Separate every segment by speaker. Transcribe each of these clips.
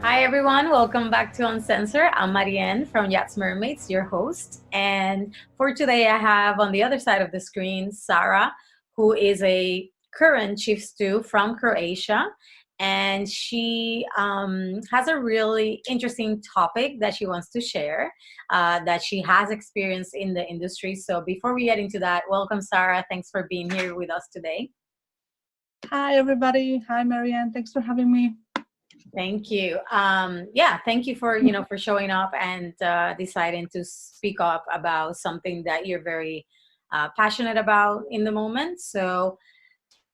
Speaker 1: Hi everyone, welcome back to Uncensored. I'm Marianne from Yachts Mermaids, your host. And for today I have on the other side of the screen, Zara, who is a current chief stew from Croatia. And she has a really interesting topic that she wants to share, that she has experience in the industry. So before we get into that, welcome Zara. Thanks for being here with us today.
Speaker 2: Hi everybody. Hi Marianne. Thanks for having me.
Speaker 1: Thank you. Thank you for for showing up and deciding to speak up about something that you're very passionate about in the moment. So,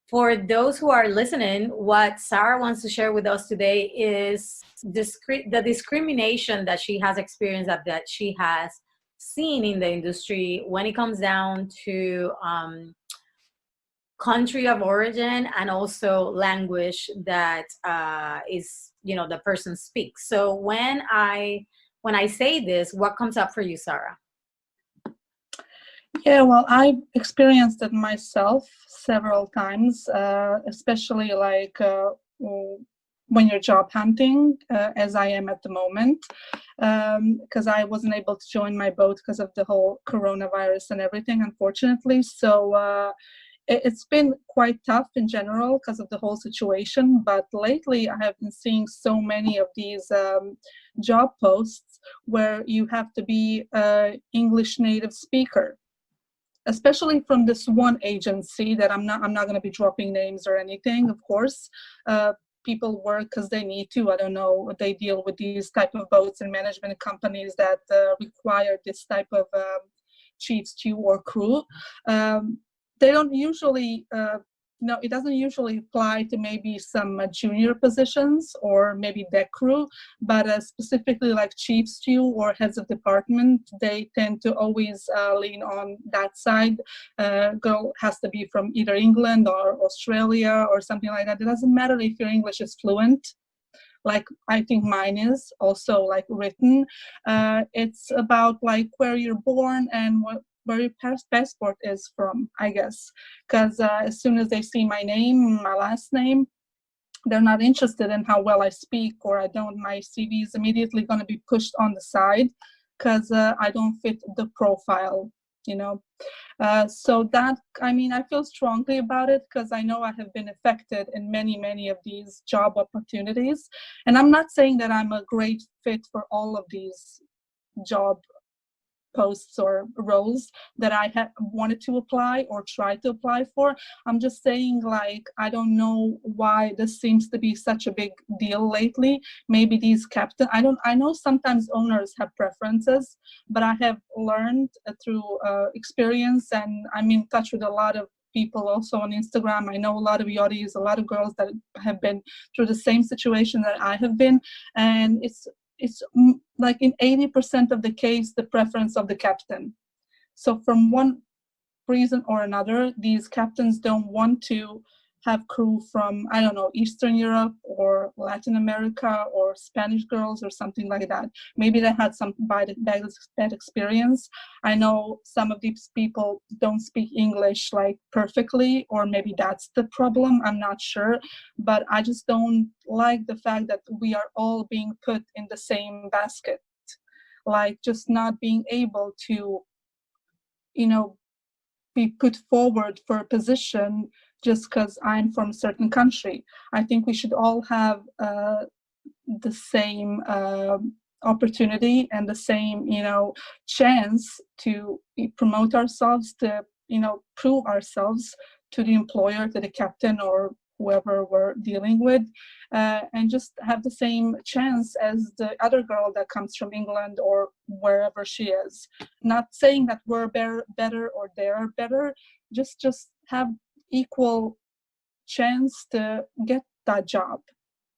Speaker 1: for those who are listening, what Sarah wants to share with us today is the discrimination that she has experienced, that she has seen in the industry when it comes down to country of origin and also language that is the person speaks. So when I say this, what comes up for you, Sarah?
Speaker 2: Yeah, well, I experienced it myself several times, especially when you're job hunting, as I am at the moment, because I wasn't able to join my boat because of the whole coronavirus and everything, unfortunately. So it's been quite tough in general because of the whole situation. But lately, I have been seeing so many of these job posts where you have to be an English native speaker, especially from this one agency that I'm not going to be dropping names or anything, of course. People work because they need to. I don't know. They deal with these type of boats and management companies that require this type of chief stew or crew. They don't usually, it doesn't usually apply to maybe some junior positions or maybe deck crew, but specifically like chief stew or heads of department, they tend to always lean on that side. Girl has to be from either England or Australia or something like that. It doesn't matter if your English is fluent. Like I think mine is also like written. It's about like where you're born and where your passport is from, I guess. Because as soon as they see my name, my last name, they're not interested in how well I speak or I don't. My CV is immediately going to be pushed on the side because I don't fit the profile, So that, I feel strongly about it because I know I have been affected in many of these job opportunities. And I'm not saying that I'm a great fit for all of these job posts or roles that I have wanted to apply or try to apply for. I'm just saying, like, I don't know why this seems to be such a big deal lately. Maybe these I know sometimes owners have preferences, but I have learned through experience, and I'm in touch with a lot of people also on Instagram. I know a lot of yachties, a lot of girls that have been through the same situation that I have been, and it's like in 80% of the case, the preference of the captain. So from one reason or another, these captains don't want to have crew from, I don't know, Eastern Europe or Latin America or Spanish girls or something like that. Maybe they had some bad experience. I know some of these people don't speak English like perfectly, or maybe that's the problem. I'm not sure. But I just don't like the fact that we are all being put in the same basket. Like just not being able to, be put forward for a position just because I'm from a certain country. I think we should all have the same opportunity and the same, chance to promote ourselves, to, prove ourselves to the employer, to the captain, or whoever we're dealing with, and just have the same chance as the other girl that comes from England or wherever she is. Not saying that we're better or they're better, just have equal chance to get that job.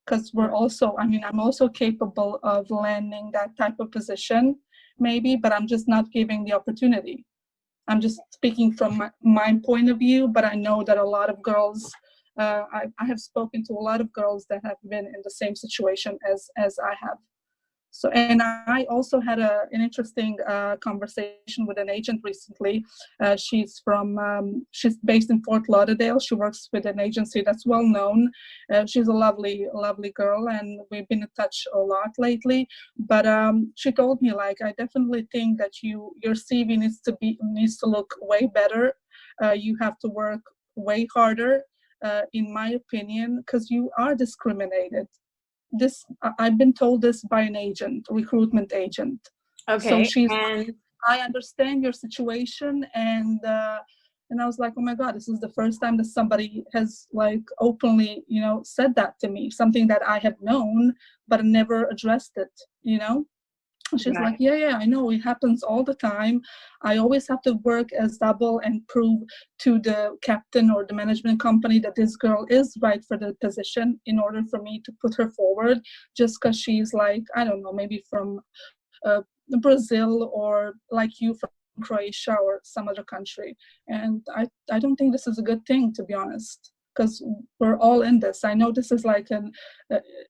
Speaker 2: Because we're also, I'm also capable of landing that type of position, maybe, but I'm just not giving the opportunity. I'm just speaking from my point of view, but I know that a lot of girls, I have spoken to a lot of girls that have been in the same situation as I have. So, and I also had an interesting conversation with an agent recently. She's based in Fort Lauderdale. She works with an agency that's well known. She's a lovely, lovely girl, and we've been in touch a lot lately. But she told me, like, I definitely think that your CV needs to look way better. You have to work way harder, in my opinion, because you are discriminated. I've been told this by an agent, recruitment agent. So
Speaker 1: Okay. And
Speaker 2: I understand your situation, and I was like, oh my God, this is the first time that somebody has like openly, said that to me, something that I have known but never addressed it, She's like,
Speaker 1: right.
Speaker 2: yeah, I know it happens all the time. I always have to work as double and prove to the captain or the management company that this girl is right for the position in order for me to put her forward, just because she's like, I don't know, maybe from Brazil, or like you from Croatia or some other country. And I don't think this is a good thing, to be honest, because we're all in this. I know this is like an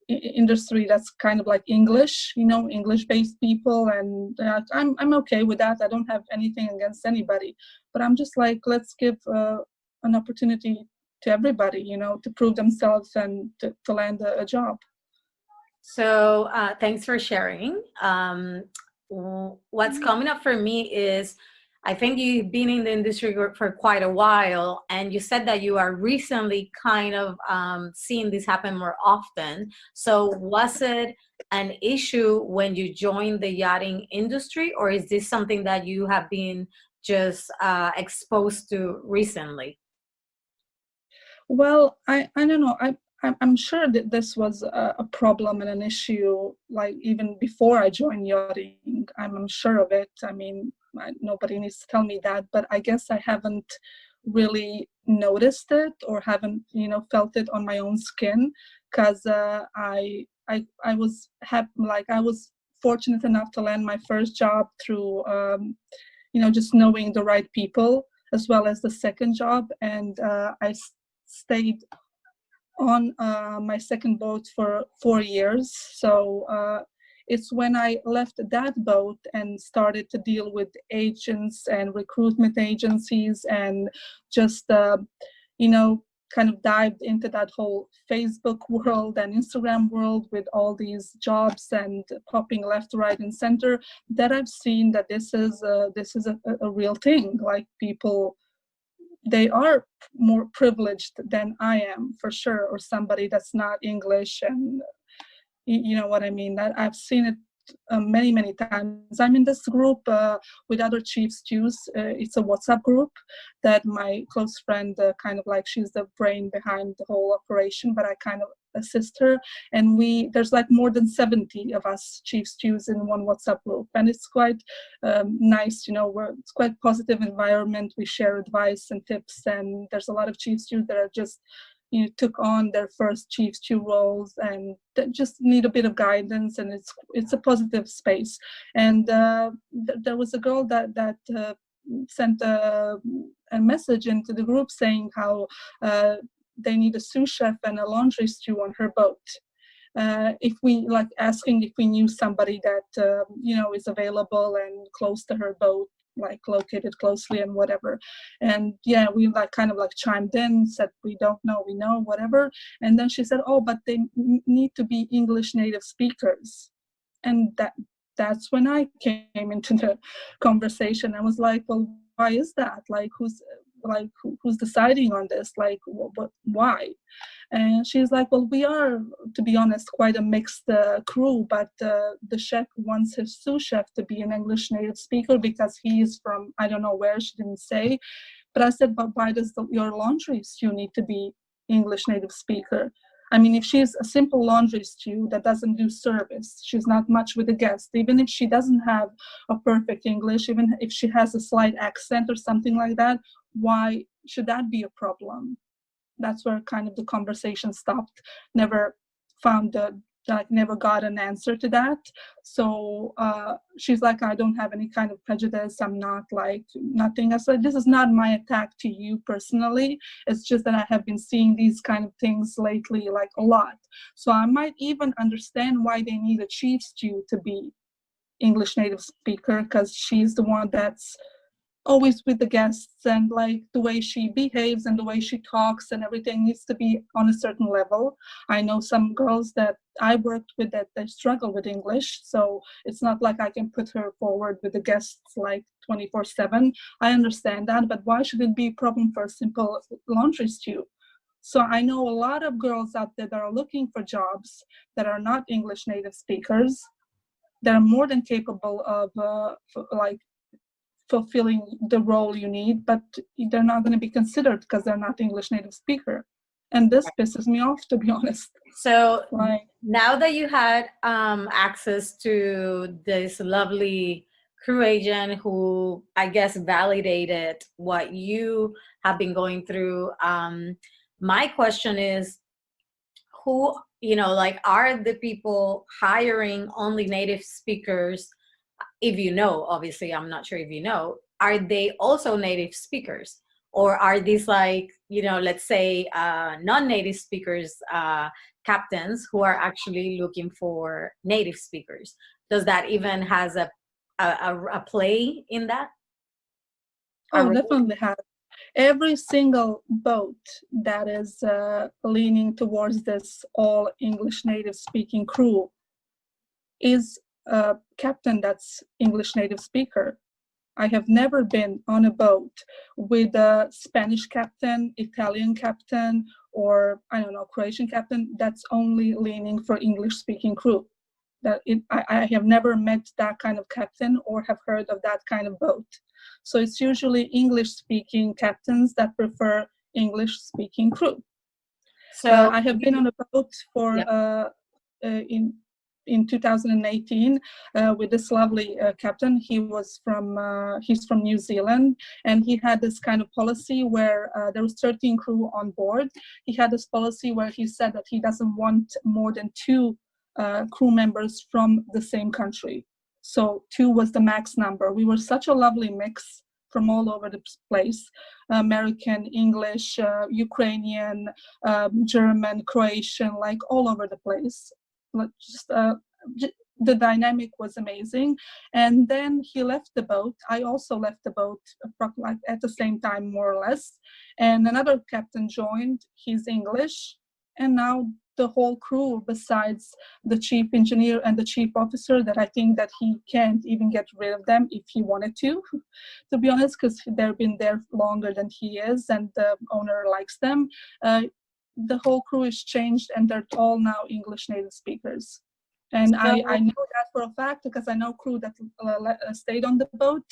Speaker 2: industry that's kind of like English, English-based people, and I'm okay with that. I don't have anything against anybody, but I'm just like, let's give an opportunity to everybody, to prove themselves and to land a job.
Speaker 1: So thanks for sharing. What's coming up for me is, I think you've been in the industry for quite a while, and you said that you are recently kind of seeing this happen more often. So was it an issue when you joined the yachting industry, or is this something that you have been just exposed to recently?
Speaker 2: Well, I don't know. I'm sure that this was a problem and an issue, like even before I joined yachting. I'm sure of it. I mean, nobody needs to tell me that, but I guess I haven't really noticed it, or haven't, felt it on my own skin, because I was I was fortunate enough to land my first job through, just knowing the right people, as well as the second job, and I stayed on my second boat for 4 years. So it's when I left that boat and started to deal with agents and recruitment agencies, and just, kind of dived into that whole Facebook world and Instagram world with all these jobs and popping left, right, and center, that I've seen that this is a real thing. Like, people, they are more privileged than I am, for sure, or somebody that's not English, and you know what I mean. That I've seen it many times. I'm in this group with other chief stews. It's a WhatsApp group that my close friend, kind of like, she's the brain behind the whole operation, but I kind of assist her. And there's like more than 70 of us chief stews in one WhatsApp group, and it's quite nice. It's quite positive environment. We share advice and tips, and there's a lot of chief stews that are just took on their first chief stew roles and just need a bit of guidance, and it's a positive space. And there was a girl that sent a message into the group saying how they need a sous chef and a laundry stew on her boat. If we asking if we knew somebody that is available and close to her boat, like located closely and whatever. And yeah, we kind of chimed in, said we don't know, we know, whatever. And then she said, oh, but they need to be English native speakers. And that's when I came into the conversation. I was like, well, why is that? Who's deciding on this? Why? And she's like, well, we are, to be honest, quite a mixed crew, but the chef wants his sous chef to be an English native speaker because he's from, I don't know where, she didn't say. But I said, but why does your laundry stew need to be English native speaker? I mean, if she's a simple laundry stew that doesn't do service, she's not much with the guest, even if she doesn't have a perfect English, even if she has a slight accent or something like that, why should that be a problem? That's where kind of the conversation stopped. Never found like never got an answer to that. So she's like, I don't have any kind of prejudice. I'm not like nothing. I said, this is not my attack to you personally. It's just that I have been seeing these kind of things lately, like a lot. So I might even understand why they need a chief stew to be English native speaker, because she's the one that's always with the guests, and like the way she behaves and the way she talks and everything needs to be on a certain level. I know some girls that I worked with that they struggle with English, so it's not like I can put her forward with the guests like 24/7. I understand that, but why should it be a problem for a simple laundry stew? So I know a lot of girls out there that are looking for jobs that are not English native speakers, that are more than capable of like fulfilling the role you need, but they're not going to be considered because they're not English native speaker. And this pisses me off, to be honest.
Speaker 1: So
Speaker 2: Like,
Speaker 1: now that you had access to this lovely crew agent who I guess validated what you have been going through, my question is, who, like, are the people hiring only native speakers? If you know, obviously, I'm not sure if you know, are they also native speakers? Or are these like, let's say non-native speakers, captains who are actually looking for native speakers? Does that even has a play in that?
Speaker 2: oh, definitely have. Every single boat that is leaning towards this all English native speaking crew is a captain that's English native speaker. I have never been on a boat with a Spanish captain, Italian captain, or I don't know, Croatian captain that's only leaning for English speaking crew. I have never met that kind of captain or have heard of that kind of boat. So it's usually English speaking captains that prefer English speaking crew.
Speaker 1: So
Speaker 2: I have been on a boat for in 2018 with this lovely captain. He's from New Zealand, and he had this kind of policy where there was 13 crew on board. He had this policy where he said that he doesn't want more than 2 crew members from the same country. So 2 was the max number. We were such a lovely mix from all over the place: American, English, Ukrainian, German, Croatian, like all over the place. Just the dynamic was amazing. And then he left the boat. I also left the boat like at the same time, more or less. And another captain joined. He's English. And now the whole crew, besides the chief engineer and the chief officer, that I think that he can't even get rid of them if he wanted to be honest, because they've been there longer than he is, and the owner likes them. The whole crew is changed, and they're all now English native speakers. And I know that for a fact, because I know crew that stayed on the boat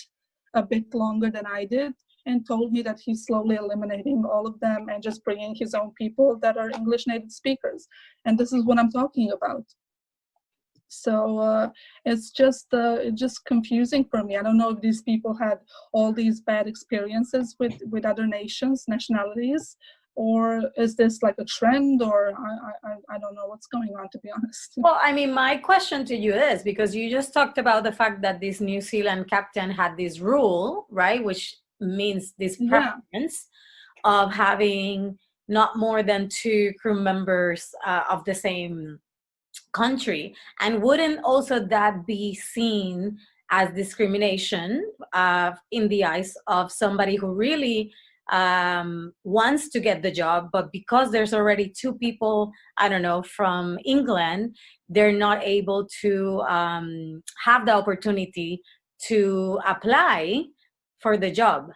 Speaker 2: a bit longer than I did, and told me that he's slowly eliminating all of them and just bringing his own people that are English native speakers. And this is what I'm talking about. So it's just confusing for me. I don't know if these people had all these bad experiences with other nationalities, or is this like a trend, or I don't know what's going on, to be honest.
Speaker 1: Well, I mean, my question to you is, because you just talked about the fact that this New Zealand captain had this rule, right, which means this preference of having not more than 2 crew members of the same country. And wouldn't also that be seen as discrimination in the eyes of somebody who really wants to get the job, but because there's already 2 people, I don't know, from England, they're not able to have the opportunity to apply for the job?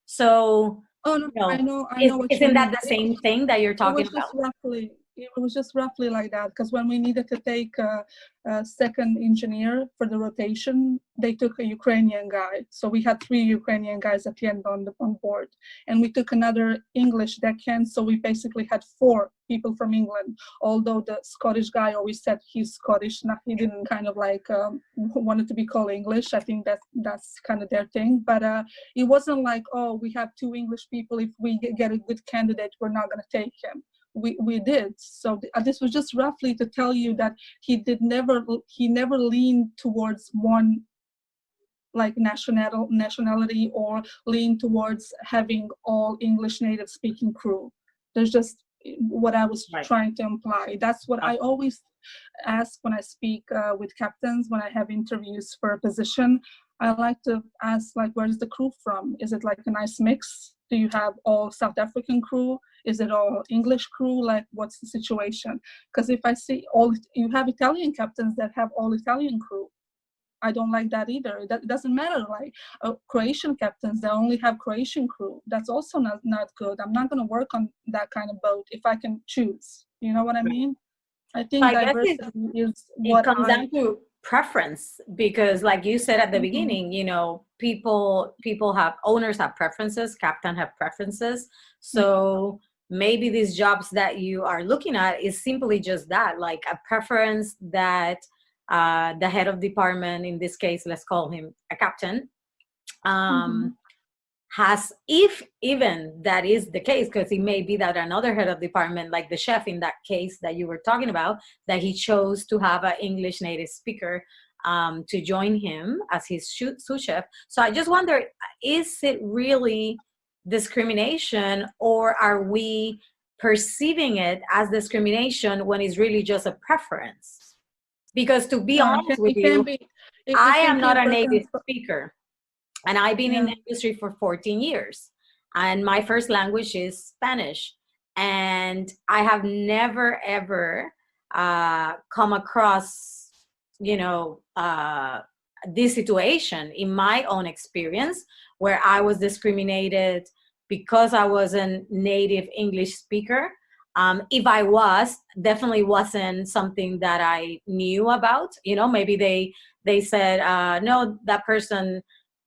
Speaker 1: So,
Speaker 2: I know.
Speaker 1: Isn't that the same thing that you're talking about?
Speaker 2: It was just roughly like that, because when we needed to take a second engineer for the rotation, they took a Ukrainian guy. So we had 3 Ukrainian guys at the end on board, and we took another English deckhand. So we basically had 4 people from England. Although the Scottish guy always said he's Scottish, he didn't kind of like wanted to be called English. I think that's kind of their thing. But it wasn't like, oh, we have 2 English people. If we get a good candidate, we're not going to take him. we did. So this was just roughly to tell you that he never leaned towards one like nationality or lean towards having all English native speaking crew. There's just what I was trying to imply. That's what I always ask when I speak with captains, when I have interviews for a position. I like to ask, like, where's the crew from? Is it like a nice mix? Do you have all South African crew? Is it all English crew? Like, what's the situation? Because if I see you have Italian captains that have all Italian crew. I don't like that either. That doesn't matter. Like Croatian captains, they only have Croatian crew. That's also not good. I'm not going to work on that kind of boat if I can choose. You know what I mean? I think
Speaker 1: I
Speaker 2: diversity is what
Speaker 1: it comes down to preference, because like you said at the beginning, you know, people have, owners have preferences, captain have preferences. So maybe these jobs that you are looking at is simply just that, like a preference that the head of department, in this case, let's call him a captain, has, if even that is the case, because it may be that another head of department, like the chef in that case that you were talking about, that he chose to have an English native speaker to join him as his sous chef. So I just wonder, is it really discrimination, or are we perceiving it as discrimination when it's really just a preference? Because to be honest with you, I am not a native speaker. And I've been in the industry for 14 years. And my first language is Spanish. And I have never, ever come across, you know, this situation in my own experience where I was discriminated because I was a native English speaker. If I was, definitely wasn't something that I knew about. You know, maybe they said, no, that person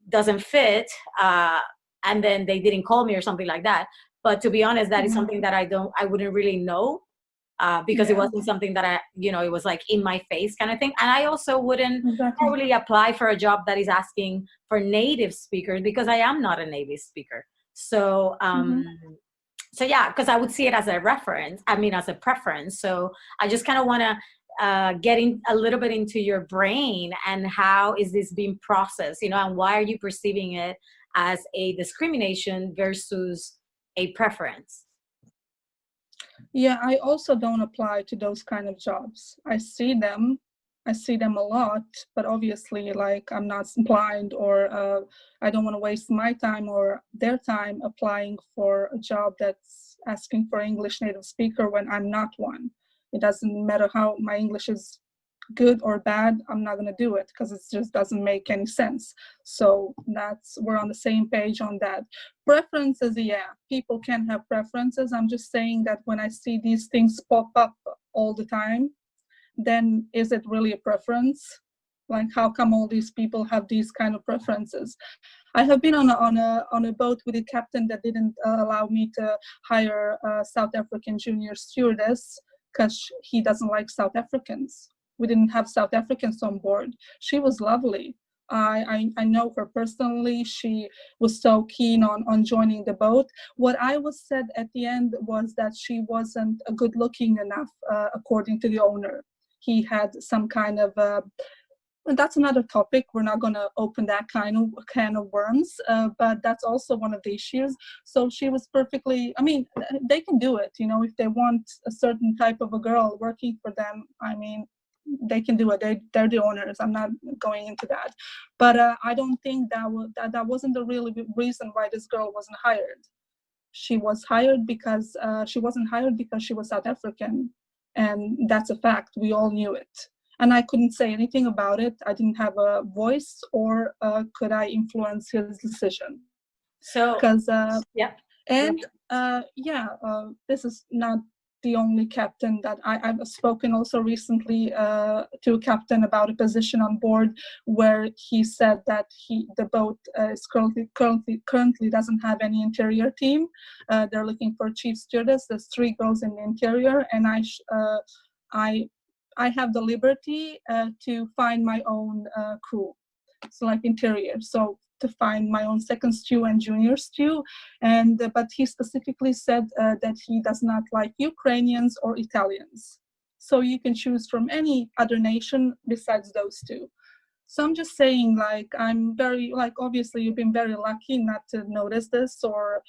Speaker 1: doesn't fit, and then they didn't call me or something like that. But to be honest, that is something that I wouldn't really know, because it wasn't something that it was like in my face kind of thing. And I also wouldn't probably apply for a job that is asking for native speakers, because I am not a native speaker. So so yeah, because I would see it as a reference, as a preference. So I just kind of want to getting a little bit into your brain, and how is this being processed, and why are you perceiving it as a discrimination versus a preference?
Speaker 2: Yeah, I also don't apply to those kind of jobs. I see them a lot, but obviously, like, I'm not blind, or I don't want to waste my time or their time applying for a job that's asking for English native speaker when I'm not one. It doesn't matter how my English is good or bad, I'm not going to do it, because it just doesn't make any sense. So we're on the same page on that. Preferences, yeah, people can have preferences. I'm just saying that when I see these things pop up all the time, then is it really a preference? Like, how come all these people have these kind of preferences? I have been on a boat with a captain that didn't allow me to hire a South African junior stewardess, because he doesn't like South Africans. We didn't have South Africans on board. She was lovely. I know her personally. She was so keen on joining the boat. What I was said at the end was that she wasn't good looking enough, according to the owner. He had some kind of, and that's another topic. We're not going to open that can of worms, but that's also one of the issues. So she was perfectly, they can do it, if they want a certain type of a girl working for them, they can do it. They're the owners. I'm not going into that. But I don't think that wasn't the real reason why this girl wasn't hired. She was hired because she wasn't hired because she was South African. And that's a fact. We all knew it. And I couldn't say anything about it. I didn't have a voice, or could I influence his decision?
Speaker 1: So,
Speaker 2: because this is not the only captain that I've spoken also recently to a captain about a position on board where he said that the boat is currently doesn't have any interior team. They're looking for a chief stewardess. There's 3 girls in the interior, and I have the liberty to find my own crew, so like interior. So to find my own second stew and junior stew. And but he specifically said that he does not like Ukrainians or Italians. So you can choose from any other nation besides those two. So I'm just saying, like, I'm very, like, obviously you've been very lucky not to notice this or,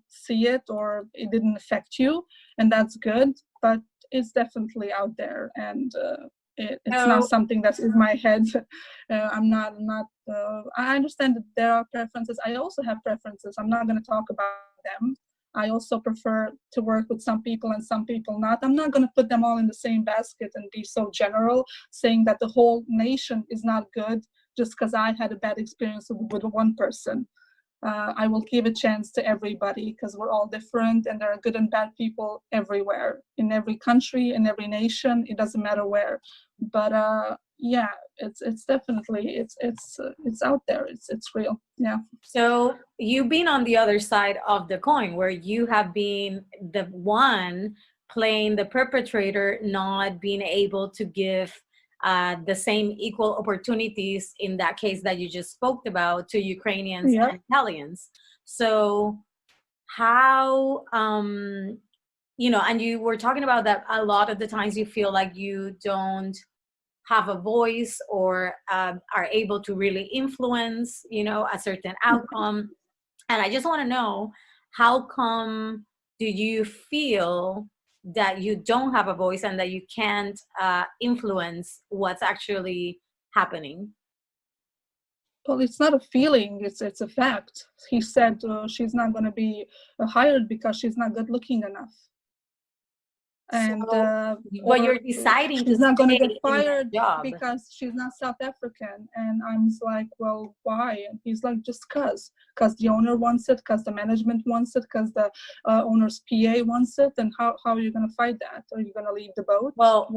Speaker 2: see it, or it didn't affect you, and that's good. But it's definitely out there, and it's not something that's in my head. I'm not. I understand that there are preferences. I also have preferences. I'm not going to talk about them. I also prefer to work with some people and some people not. I'm not going to put them all in the same basket and be so general, saying that the whole nation is not good just because I had a bad experience with one person. I will give a chance to everybody because we're all different, and there are good and bad people everywhere, in every country, in every nation. It doesn't matter where. But yeah, it's definitely it's out there. It's real. Yeah.
Speaker 1: So you've been on the other side of the coin, where you have been the one playing the perpetrator, not being able to give the same equal opportunities in that case that you just spoke about to Ukrainians and Italians. So how, and you were talking about that a lot of the times you feel like you don't have a voice or are able to really influence, a certain outcome. And I just want to know, how come do you feel that you don't have a voice and that you can't influence what's actually happening?
Speaker 2: Well, it's not a feeling, it's a fact. He said she's not going to be hired because she's not good looking enough. And
Speaker 1: but you're deciding
Speaker 2: she's not going to get fired
Speaker 1: because
Speaker 2: she's not South African. And I'm like, well, why? And he's like, just because the owner wants it, because the management wants it, because the owner's PA wants it. And how are you going to fight that? Are you going to leave the boat?
Speaker 1: Well,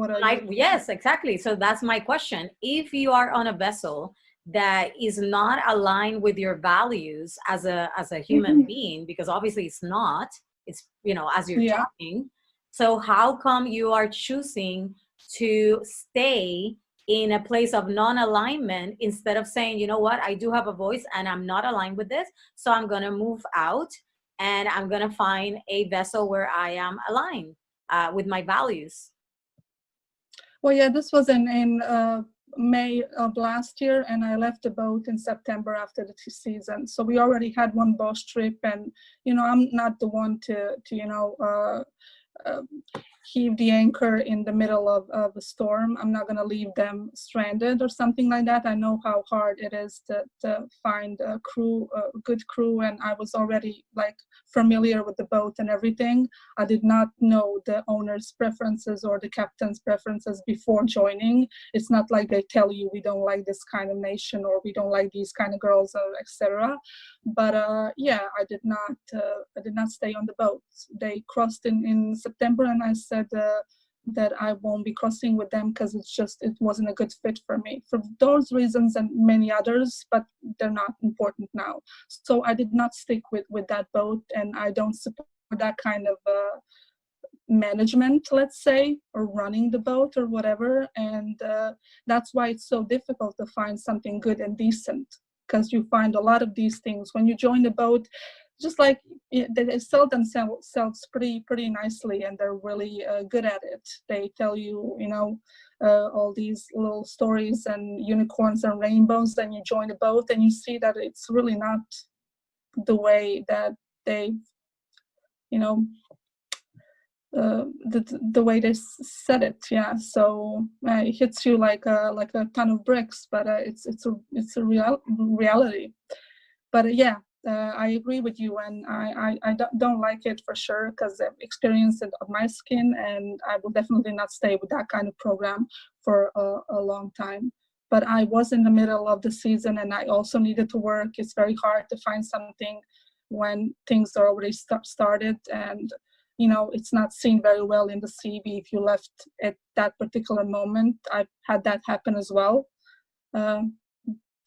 Speaker 1: yes, exactly. So that's my question. If you are on a vessel that is not aligned with your values as a human being, because obviously it's not, it's, as you're talking. So how come you are choosing to stay in a place of non-alignment instead of saying, you know what, I do have a voice and I'm not aligned with this, so I'm going to move out and I'm going to find a vessel where I am aligned with my values?
Speaker 2: Well, yeah, this was in May of last year, and I left the boat in September after the season. So we already had one boat trip, and I'm not the one to heave the anchor in the middle of a storm. I'm not going to leave them stranded or something like that. I know how hard it is to find a crew, a good crew, and I was already familiar with the boat and everything. I did not know the owner's preferences or the captain's preferences before joining. It's not like they tell you, we don't like this kind of nation, or we don't like these kind of girls, or etc. But yeah, I did not stay on the boat. They crossed in September, and I said that I won't be crossing with them because it wasn't a good fit for me, for those reasons and many others, but they're not important now. So I did not stick with that boat, and I don't support that kind of management, let's say, or running the boat or whatever. And that's why it's so difficult to find something good and decent, because you find a lot of these things when you join the boat. Just like they sell themselves pretty nicely, and they're really good at it. They tell you, all these little stories and unicorns and rainbows, and you join the boat and you see that it's really not the way that they, the way they said it. Yeah. So it hits you like a ton of bricks, but it's a reality. But yeah. I agree with you, and I don't like it for sure, because I've experienced it on my skin, and I will definitely not stay with that kind of program for a long time. But I was in the middle of the season, and I also needed to work. It's very hard to find something when things are already started, and it's not seen very well in the CV if you left at that particular moment. I've had that happen as well.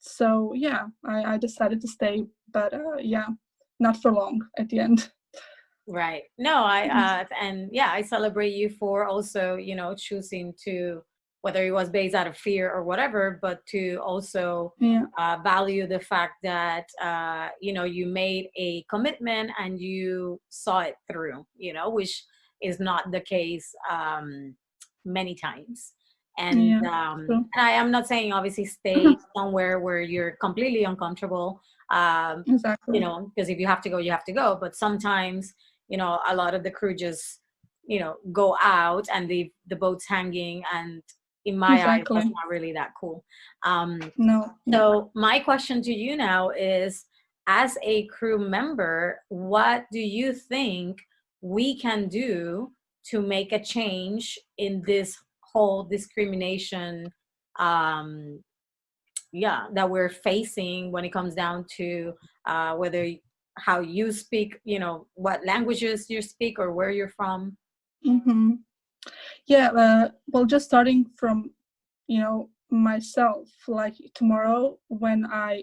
Speaker 2: So yeah, I decided to stay, but yeah, not for long at the end.
Speaker 1: Right. No, and yeah, I celebrate you for also, choosing to whether it was based out of fear or whatever, but to also
Speaker 2: Yeah.
Speaker 1: value the fact that you made a commitment and you saw it through, which is not the case many times. And
Speaker 2: Yeah. True.
Speaker 1: I am not saying obviously stay somewhere where you're completely uncomfortable,
Speaker 2: Exactly.
Speaker 1: because if you have to go, you have to go. But sometimes, a lot of the crew just, go out and leave the boats hanging. And in my eyes, that's
Speaker 2: Exactly.
Speaker 1: not really that cool.
Speaker 2: No.
Speaker 1: So my question to you now is, as a crew member, what do you think we can do to make a change in this whole discrimination that we're facing when it comes down to whether how you speak, what languages you speak or where you're from?
Speaker 2: Mm-hmm. Yeah. Well, just starting from, myself, like tomorrow when I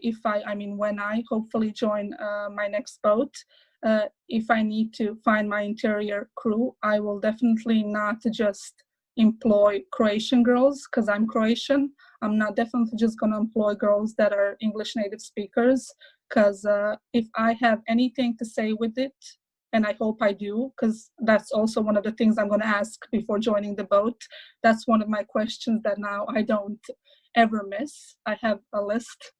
Speaker 2: hopefully join my next boat, if I need to find my interior crew, I will definitely not just employ Croatian girls because I'm Croatian. I'm not definitely just going to employ girls that are English native speakers, because if I have anything to say with it, and I hope I do, because that's also one of the things I'm going to ask before joining the boat. That's one of my questions that now I don't ever miss. I have a list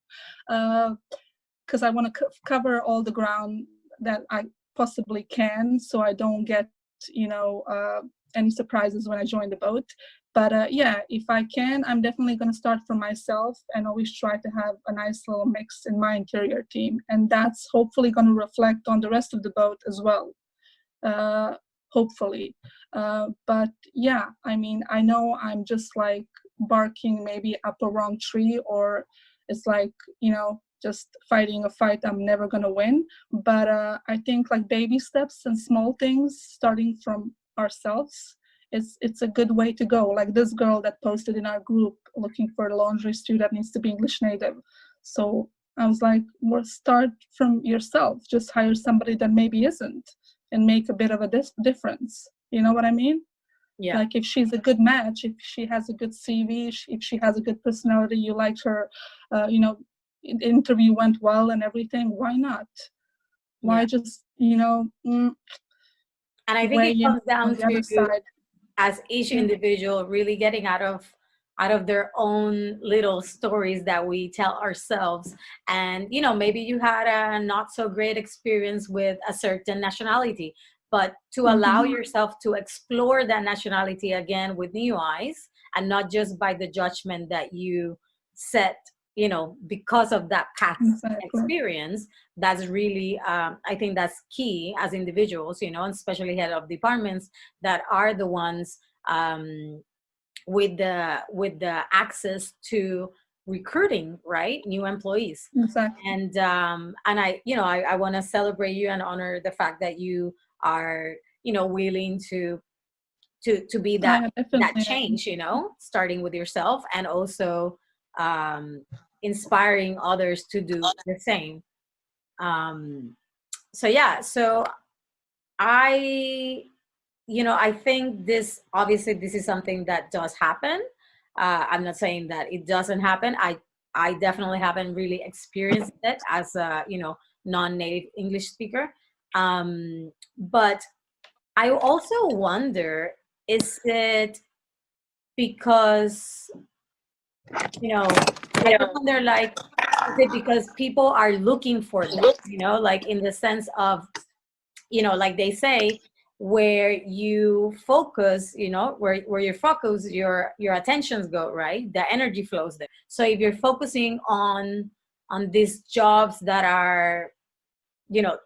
Speaker 2: because I want to cover all the ground that I possibly can, so I don't get, any surprises when I join the boat. But yeah, if I can, I'm definitely going to start from myself and always try to have a nice little mix in my interior team. And that's hopefully going to reflect on the rest of the boat as well, hopefully. But yeah, I know I'm just like barking maybe up a wrong tree, or it's like, just fighting a fight I'm never going to win. But I think like baby steps and small things starting from ourselves, it's a good way to go. Like this girl that posted in our group looking for a laundry stew that needs to be English native. So I was like, well, start from yourself. Just hire somebody that maybe isn't and make a bit of a difference. You know what I mean?
Speaker 1: Yeah.
Speaker 2: Like if she's a good match, if she has a good CV, if she has a good personality, you liked her, the interview went well and everything, why not? Why just,
Speaker 1: And I think
Speaker 2: weigh
Speaker 1: it
Speaker 2: in
Speaker 1: comes
Speaker 2: on
Speaker 1: down
Speaker 2: the other
Speaker 1: to,
Speaker 2: side?
Speaker 1: as each individual really getting out of their own little stories that we tell ourselves. And maybe you had a not so great experience with a certain nationality, but to allow yourself to explore that nationality again with new eyes, and not just by the judgment that you set, because of that past
Speaker 2: Exactly.
Speaker 1: experience. That's really, I think that's key as individuals, and especially head of departments that are the ones with the access to recruiting, right, new employees.
Speaker 2: Exactly.
Speaker 1: And I want to celebrate you and honor the fact that you are, willing to be that
Speaker 2: I definitely am.
Speaker 1: change, starting with yourself, and also inspiring others to do the same. So yeah, so I I think this, obviously this is something that does happen. I'm not saying that it doesn't happen. I definitely haven't really experienced it as a non-native English speaker. But I also wonder, is it because I just wonder, like, is it because people are looking for that, like in the sense of, like they say, where you focus, where you focus, your attentions go, right? The energy flows there. So if you're focusing on these jobs that are,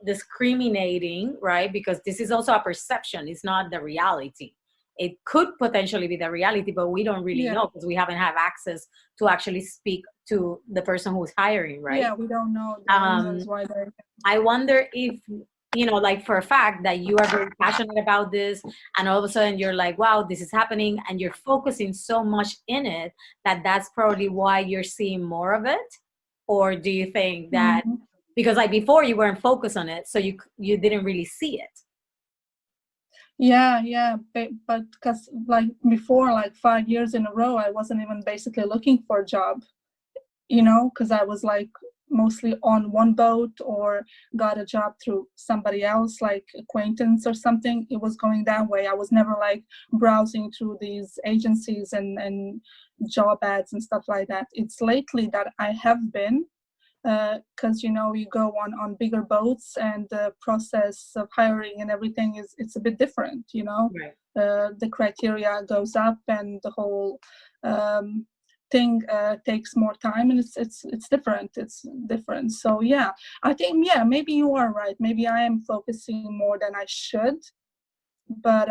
Speaker 1: discriminating, right? Because this is also a perception, it's not the reality. It could potentially be the reality, but we don't really
Speaker 2: Yeah.
Speaker 1: know because we haven't had access to actually speak to the person who's hiring, right?
Speaker 2: Yeah, we don't know the reasons why they're.
Speaker 1: I wonder if, like for a fact that you are very passionate about this, and all of a sudden you're like, wow, this is happening, and you're focusing so much in it that that's probably why you're seeing more of it. Or do you think that because like before you weren't focused on it, so you didn't really see it?
Speaker 2: Yeah, but because like before, like 5 years in a row, I wasn't even basically looking for a job, because I was like mostly on one boat or got a job through somebody else, like acquaintance or something. It was going that way. I was never like browsing through these agencies and job ads and stuff like that. It's lately that I have been, because you go on bigger boats and the process of hiring and everything it's a bit different.
Speaker 1: Right.
Speaker 2: The criteria goes up and the whole thing takes more time, and it's different. So yeah, I think, yeah, maybe you are right. Maybe I am focusing more than I should, but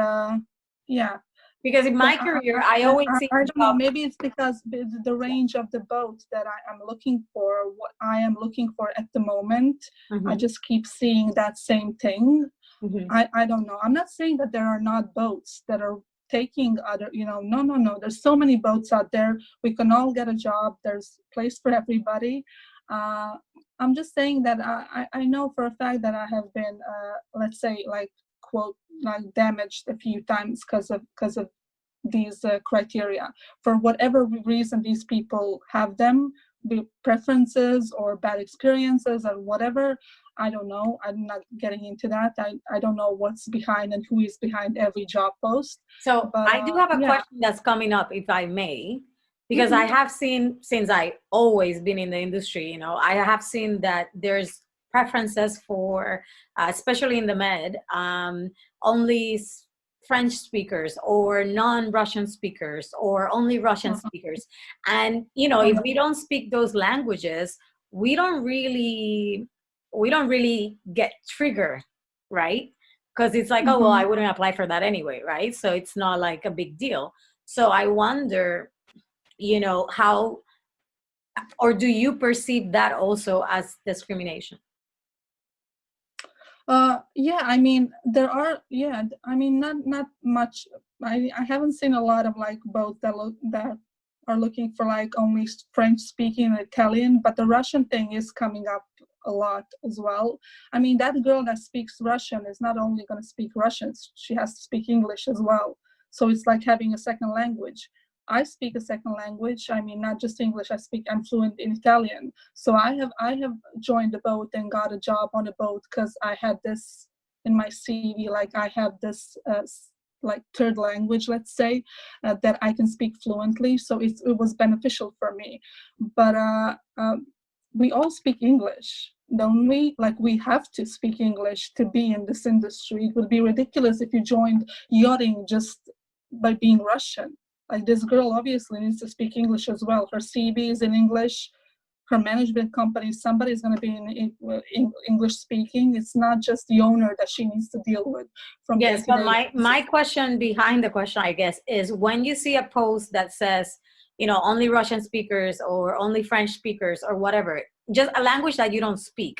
Speaker 2: yeah.
Speaker 1: Because in
Speaker 2: But
Speaker 1: my career, I always see
Speaker 2: I don't know.
Speaker 1: jobs.
Speaker 2: Maybe it's because the range of the boat that I am looking for, what I am looking for at the moment, I
Speaker 1: Mhm,
Speaker 2: just keep seeing that same thing.
Speaker 1: mhm.
Speaker 2: I don't know. I'm not saying that there are not boats that are taking other, no. There's so many boats out there. We can all get a job. There's place for everybody. Uh, I'm just saying that I know for a fact that I have been, let's say, like, quote, like, damaged a few times because of these criteria. For whatever reason these people have them, be preferences or bad experiences or whatever, I don't know. I'm not getting into that. I don't know what's behind and who is behind every job post.
Speaker 1: So
Speaker 2: But
Speaker 1: I do have a
Speaker 2: yeah.
Speaker 1: question that's coming up, if I may, because I
Speaker 2: Mhm.
Speaker 1: have seen, since I always been in the industry, I have seen that there's preferences for, especially in the Med, only French speakers or non-Russian speakers or only Russian
Speaker 2: Uh-huh.
Speaker 1: speakers. And, if
Speaker 2: Uh-huh.
Speaker 1: we don't speak those languages, we don't really, we don't really get triggered, right? Because it's like, oh, well, I
Speaker 2: Mhm.
Speaker 1: wouldn't apply for that anyway, right? So it's not like a big deal. So I wonder, how, or do you perceive that also as discrimination?
Speaker 2: Yeah, I mean, there are, yeah, I mean, not much. I haven't seen a lot of like both that are looking for like only French speaking and Italian, but the Russian thing is coming up a lot as well. I mean, that girl that speaks Russian is not only going to speak Russian, she has to speak English as well. So it's like having a second language. I speak a second language. I mean, not just English. I'm fluent in Italian. So I have joined a boat and got a job on a boat because I had this in my CV. Like, I have this like third language, let's say, that I can speak fluently. So it was beneficial for me. But we all speak English, don't we? Like, we have to speak English to be in this industry. It would be ridiculous if you joined yachting just by being Russian. Like, this girl obviously needs to speak English as well. Her CV is in English. Her management company, somebody's going to be in English speaking. It's not just the owner that she needs to deal with from day
Speaker 1: Yes,
Speaker 2: to
Speaker 1: but
Speaker 2: day
Speaker 1: my
Speaker 2: basis.
Speaker 1: question behind the question, I guess, is when you see a post that says, only Russian speakers or only French speakers or whatever, just a language that you don't speak,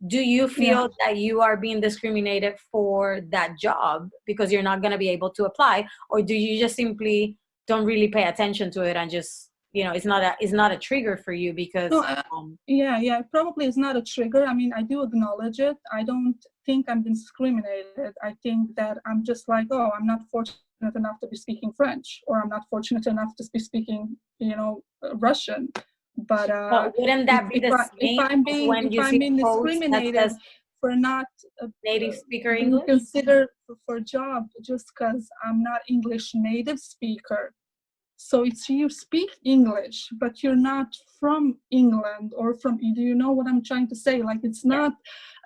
Speaker 1: do you
Speaker 2: Yeah.
Speaker 1: feel that you are being discriminated for that job because you're not going to be able to apply, or do you just simply don't really pay attention to it and just, it's not a trigger for you
Speaker 2: No,
Speaker 1: because
Speaker 2: yeah, it probably is not a trigger. I mean, I do acknowledge it. I don't think I'm being discriminated. I think that I'm just like, oh, I'm not fortunate enough to be speaking French, or I'm not fortunate enough to be speaking, Russian. But
Speaker 1: but wouldn't that be the same as when
Speaker 2: if
Speaker 1: you
Speaker 2: I'm
Speaker 1: see
Speaker 2: being
Speaker 1: a post that
Speaker 2: discriminated
Speaker 1: says
Speaker 2: for not
Speaker 1: native speaker
Speaker 2: being
Speaker 1: English?
Speaker 2: considered for a job just because I'm not English native speaker. So it's, you speak English, but you're not from England or from. Do you know what I'm trying to say? Like, it's
Speaker 1: Yes.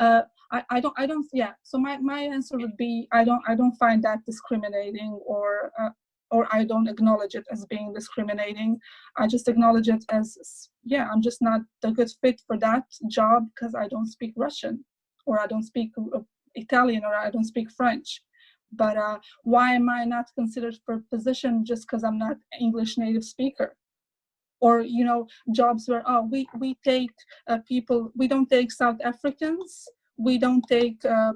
Speaker 2: not. I don't. Yeah. So my answer would be, I don't find that discriminating, or I don't acknowledge it as being discriminating. I just acknowledge it as, yeah, I'm just not the good fit for that job because I don't speak Russian, or I don't speak Italian, or I don't speak French. But why am I not considered for a position just because I'm not English native speaker? Or, jobs where, oh, we take people, we don't take South Africans, we don't take uh,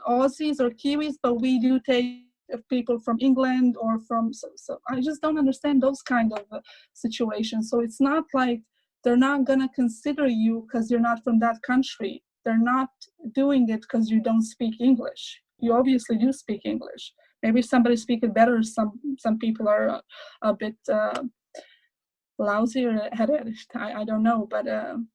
Speaker 2: Aussies or Kiwis, but we do take people from England or from. So I just don't understand those kind of situations. So it's not like they're not gonna consider you because you're not from that country. They're not doing it because you don't speak English. you obviously do speak English. Maybe somebody speak it better. Some people are a bit lousy or headed. I don't know, but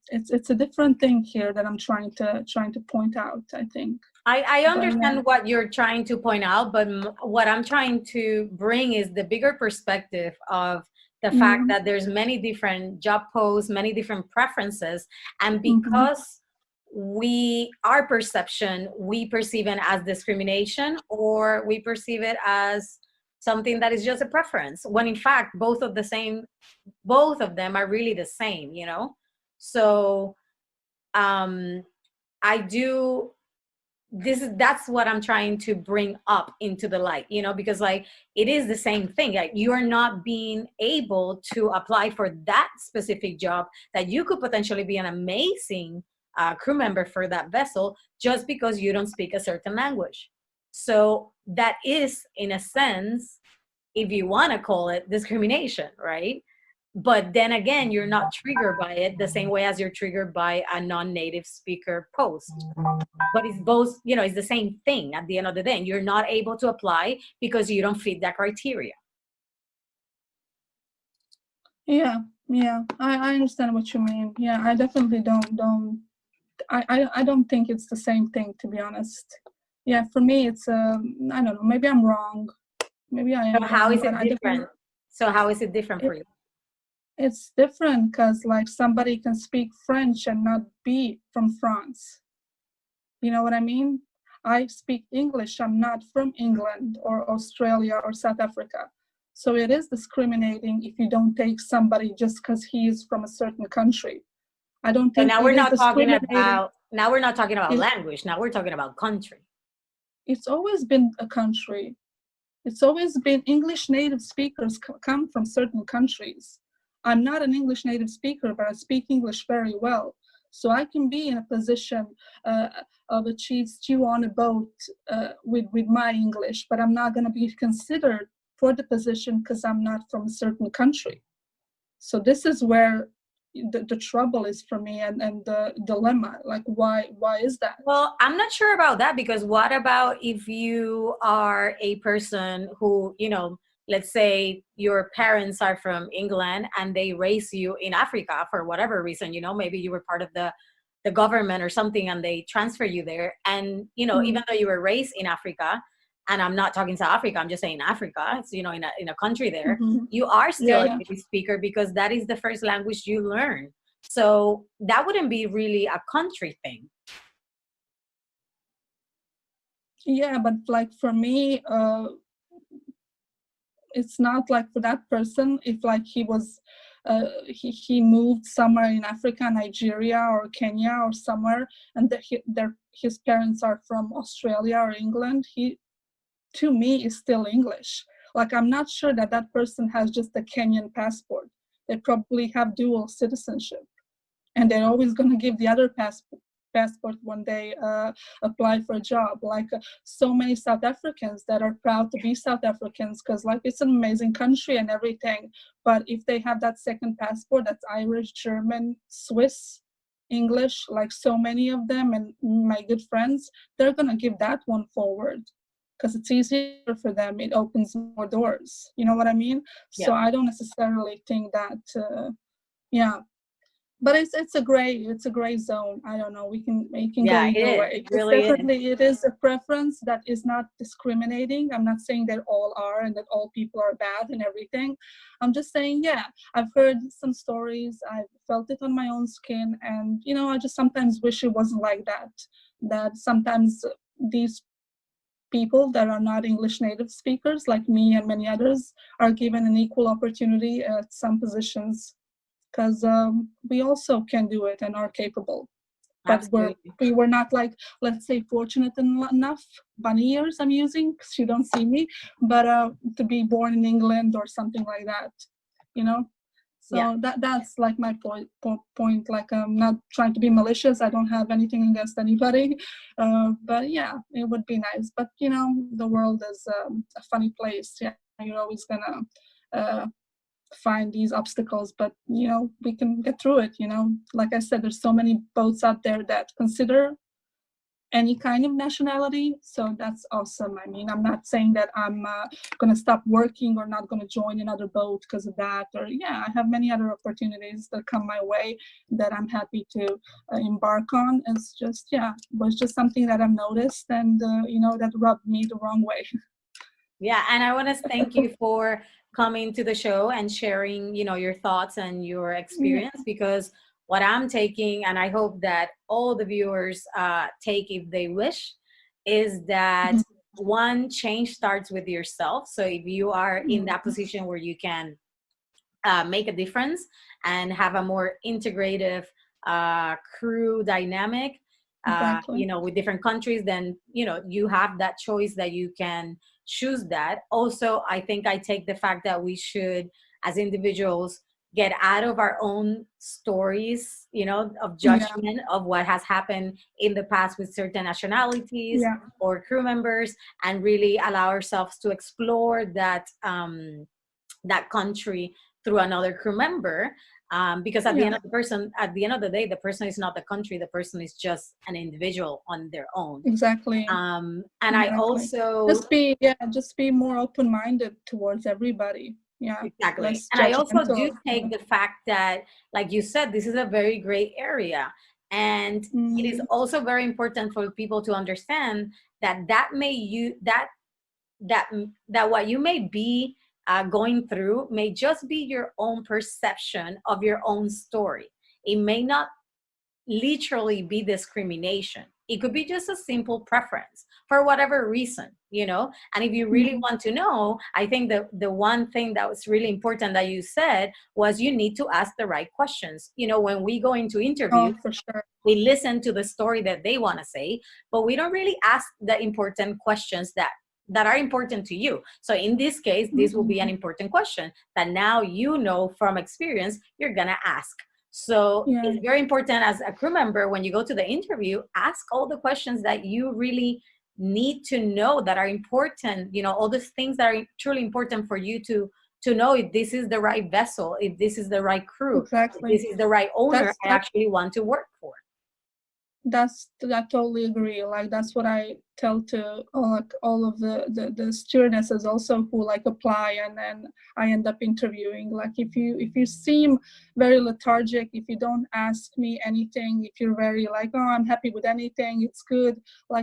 Speaker 2: it's a different thing here that I'm trying to point out, I think.
Speaker 1: I understand what you're trying to point out, but what I'm trying to bring is the bigger perspective of the fact that there's many different job posts, many different preferences, and because our perception, we perceive it as discrimination, or we perceive it as something that is just a preference, when in fact both of them are really the same, you know. So that's what I'm trying to bring up into the light, you know, because like it is the same thing. Like, you are not being able to apply for that specific job that you could potentially be an amazing crew member for that vessel just because you don't speak a certain language. So that is, in a sense, if you want to call it, discrimination, right? But then again, you're not triggered by it the same way as you're triggered by a non-native speaker post. But it's both, you know, it's the same thing at the end of the day. And you're not able to apply because you don't fit that criteria.
Speaker 2: Yeah, I understand what you mean. Yeah, I definitely don't I don't think it's the same thing, to be honest. Yeah, for me it's I don't know, maybe I'm wrong. Maybe I am.
Speaker 1: So how is it different? So how is it different for you?
Speaker 2: It's different because like somebody can speak French and not be from France. You know what I mean? I speak English. I'm not from England or Australia or South Africa. So it is discriminating if you don't take somebody just because he is from a certain country. I don't think.
Speaker 1: So now we're not talking about language. Now we're talking about country.
Speaker 2: It's always been a country. It's always been English native speakers come from certain countries. I'm not an English native speaker, but I speak English very well. So I can be in a position of a chief stew on a boat with my English, but I'm not going to be considered for the position because I'm not from a certain country. So this is where the trouble is for me, and the dilemma. Like, why is that?
Speaker 1: Well, I'm not sure about that, because what about if you are a person who, you know, let's say your parents are from England and they raise you in Africa for whatever reason, you know, maybe you were part of the government or something and they transfer you there. And, you know, even though you were raised in Africa, and I'm not talking South Africa, I'm just saying Africa, it's, you know, in a country there, you are still a native speaker because that is the first language you learn. So that wouldn't be really a country thing.
Speaker 2: Yeah, but like for me, it's not like for that person, if like he was he moved somewhere in Africa, Nigeria or Kenya or somewhere, and his parents are from Australia or England, he, to me, is still English. Like, I'm not sure that that person has just a Kenyan passport. They probably have dual citizenship, and they're always going to give the other passport when they apply for a job. Like so many South Africans that are proud to be South Africans because like it's an amazing country and everything, but if they have that second passport that's Irish, German, Swiss, English, like so many of them and my good friends, they're gonna give that one forward because it's easier for them. It opens more doors, you know what I mean? Yeah. So I don't necessarily think that but it's a gray zone. I don't know. We can go either way. It is a preference that is not discriminating. I'm not saying that all are and that all people are bad and everything. I'm just saying, I've heard some stories. I've felt it on my own skin, and you know, I just sometimes wish it wasn't like that. That sometimes these people that are not English native speakers, like me and many others, are given an equal opportunity at some positions. Because we also can do it and are capable. But we were not, like, let's say, fortunate enough, bunny ears I'm using because you don't see me, but to be born in England or something like that, you know? So that's like my point. Like, I'm not trying to be malicious. I don't have anything against anybody. But yeah, it would be nice. But, you know, the world is a funny place. Yeah, you're always going to find these obstacles, but you know, we can get through it. You know, like I said, there's so many boats out there that consider any kind of nationality. So that's awesome. I mean, I'm not saying that I'm going to stop working or not going to join another boat because of that. Or yeah, I have many other opportunities that come my way that I'm happy to embark on. It's just, yeah, was just something that I've noticed and, that rubbed me the wrong way.
Speaker 1: Yeah, and I want to thank you for coming to the show and sharing, your thoughts and your experience, because what I'm taking, and I hope that all the viewers take if they wish, is that one, change starts with yourself. So if you are in that position where you can make a difference and have a more integrative crew dynamic,
Speaker 2: Exactly.
Speaker 1: with different countries, then, you have that choice that you can choose that. Also, I think I take the fact that we should, as individuals, get out of our own stories, of judgment of what has happened in the past with certain nationalities or crew members, and really allow ourselves to explore that country through another crew member, because at the end of the day, the person is not the country. The person is just an individual on their own.
Speaker 2: Exactly.
Speaker 1: And
Speaker 2: exactly.
Speaker 1: I also
Speaker 2: just be more open-minded towards everybody. Yeah,
Speaker 1: exactly. And I also do take the fact that, like you said, this is a very gray area, and it is also very important for people to understand that that what you may be going through may just be your own perception of your own story. It may not literally be discrimination. It could be just a simple preference for whatever reason, And if you really want to know, I think the one thing that was really important that you said was you need to ask the right questions. When we go into interviews,
Speaker 2: for sure,
Speaker 1: we listen to the story that they want to say, but we don't really ask the important questions that are important to you. So in this case, this will be an important question that now from experience, you're gonna ask. So it's very important as a crew member, when you go to the interview, ask all the questions that you really need to know that are important, all those things that are truly important for you to know if this is the right vessel, if this is the right crew, if this is the right owner I actually want to work for.
Speaker 2: I totally agree. Like that's what I tell to all of the stewardesses also who apply, and then I end up interviewing. Like if you seem very lethargic, if you don't ask me anything, if you're very oh, I'm happy with anything, it's good,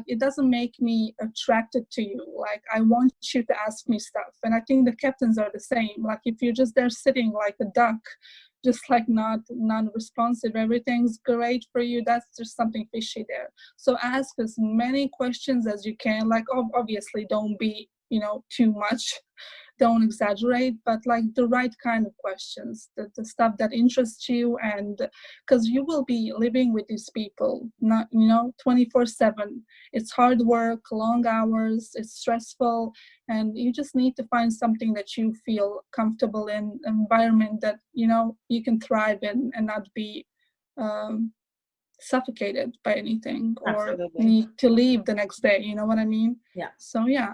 Speaker 2: it doesn't make me attracted to you. Like I want you to ask me stuff. And I think the captains are the same. Like if you're just there sitting like a duck, just not non-responsive, everything's great for you, that's just something fishy there. So ask as many questions as you can. Obviously don't be too much, don't exaggerate, but the right kind of questions, the stuff that interests you. And because you will be living with these people, not 24/7. It's hard work, long hours, it's stressful, and you just need to find something that you feel comfortable in, environment that you can thrive in and not be suffocated by anything. Absolutely. Or need to leave the next day, you know what I mean?
Speaker 1: Yeah.
Speaker 2: So yeah.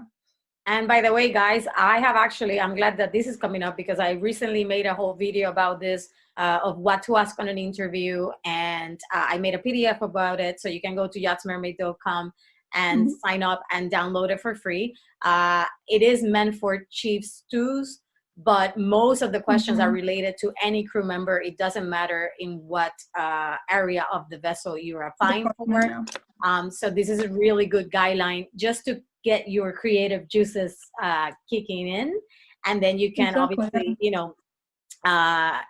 Speaker 1: And by the way, guys, I'm glad that this is coming up, because I recently made a whole video about this, of what to ask on an interview. And I made a PDF about it. So you can go to yachtsmermaid.com and sign up and download it for free. It is meant for chief stews, but most of the questions are related to any crew member. It doesn't matter in what area of the vessel you're applying for. So this is a really good guideline just to get your creative juices kicking in, and then you can obviously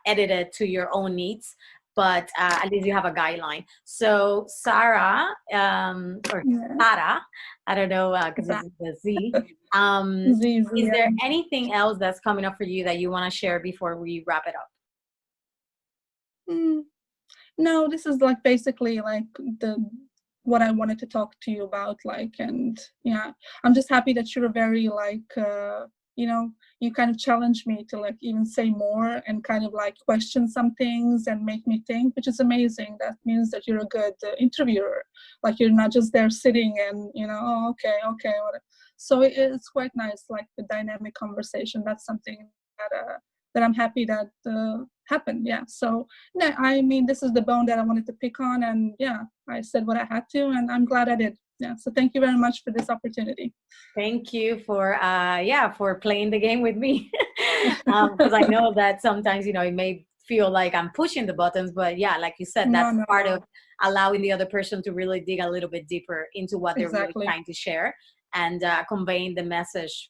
Speaker 1: edit it to your own needs, but at least you have a guideline. So Zara, or Sara, I don't know, because this is the Z. Is there anything else that's coming up for you that you want to share before we wrap it up?
Speaker 2: No, this is basically what I wanted to talk to you about, and yeah, I'm just happy that you're very you kind of challenge me to even say more and kind of question some things and make me think, which is amazing. That means that you're a good interviewer. You're not just there sitting and oh, okay, whatever. So it's quite nice, the dynamic conversation. That's something that I'm happy that happened. Yeah. So I mean, this is the bone that I wanted to pick on, and yeah, I said what I had to, and I'm glad I did. Yeah, so thank you very much for this opportunity.
Speaker 1: Thank you for for playing the game with me, because I know that sometimes it may feel like I'm pushing the buttons, but yeah, like you said,
Speaker 2: No,
Speaker 1: that's
Speaker 2: no,
Speaker 1: part
Speaker 2: no.
Speaker 1: of allowing the other person to really dig a little bit deeper into what they're really
Speaker 2: Exactly.
Speaker 1: trying to share, and conveying the message,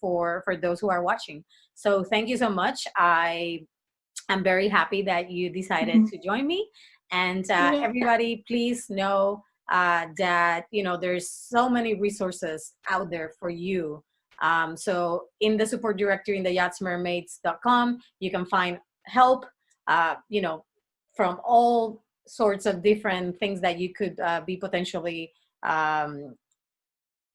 Speaker 1: for those who are watching. So thank you so much. I'm very happy that you decided to join me. And
Speaker 2: Yeah.
Speaker 1: everybody, please know that there's so many resources out there for you. So in the support directory in the yachtsmermaids.com, you can find help, from all sorts of different things that you could be potentially um,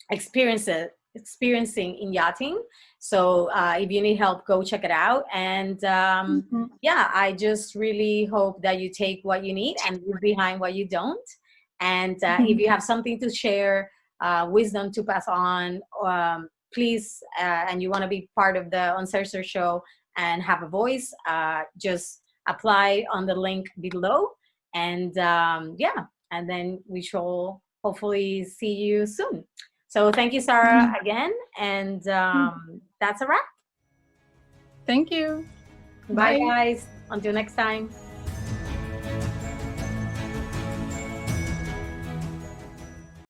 Speaker 1: experiencing in yachting. So if you need help, go check it out. And yeah, I just really hope that you take what you need and leave behind what you don't. And if you have something to share, wisdom to pass on, please, and you want to be part of the Uncensored show and have a voice, just apply on the link below. And yeah, and then we shall hopefully see you soon. So thank you, Sarah, again. And that's a wrap.
Speaker 2: Thank you.
Speaker 1: Bye,
Speaker 2: Bye.
Speaker 1: guys. Until next time.